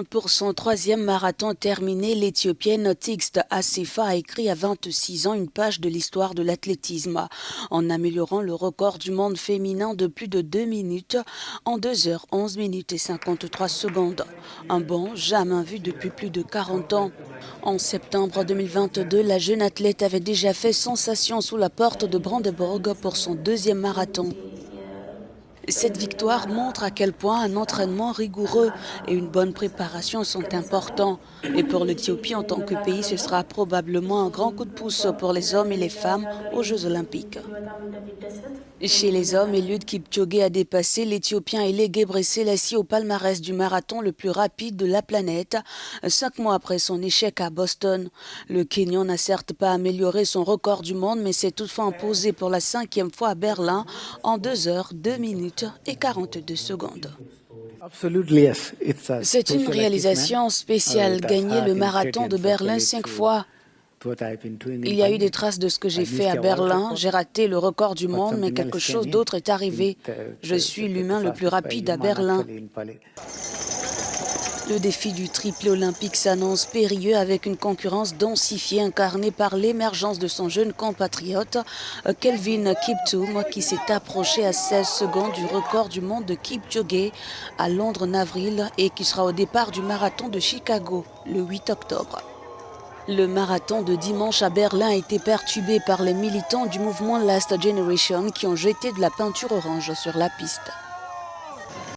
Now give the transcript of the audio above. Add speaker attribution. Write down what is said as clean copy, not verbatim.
Speaker 1: Pour son troisième marathon terminé, l'Éthiopienne Tigst Assefa a écrit à 26 ans une page de l'histoire de l'athlétisme, en améliorant le record du monde féminin de plus de 2 minutes en 2 heures 11 minutes et 53 secondes. Un bond jamais vu depuis plus de 40 ans. En septembre 2022, la jeune athlète avait déjà fait sensation sous la porte de Brandebourg pour son deuxième marathon. Cette victoire montre à quel point un entraînement rigoureux et une bonne préparation sont importants. Et pour l'Éthiopie en tant que pays, ce sera probablement un grand coup de pouce pour les hommes et les femmes aux Jeux olympiques. Chez les hommes, Eliud Kipchoge a dépassé l'Éthiopien Haile Gebrselassie au palmarès du marathon le plus rapide de la planète, 5 mois après son échec à Boston. Le Kenyan n'a certes pas amélioré son record du monde, mais s'est toutefois imposé pour la 5e fois à Berlin en 2 heures, 2 minutes et 42 secondes. C'est une réalisation spéciale, gagner le marathon de Berlin 5 fois. Il y a eu des traces de ce que j'ai fait à Berlin. J'ai raté le record du monde, mais quelque chose d'autre est arrivé. Je suis l'humain le plus rapide à Berlin. Le défi du triplé olympique s'annonce périlleux avec une concurrence densifiée incarnée par l'émergence de son jeune compatriote Kelvin Kiptum qui s'est approché à 16 secondes du record du monde de Kipchoge à Londres en avril et qui sera au départ du marathon de Chicago le 8 octobre. Le marathon de dimanche à Berlin a été perturbé par les militants du mouvement Last Generation qui ont jeté de la peinture orange sur la piste.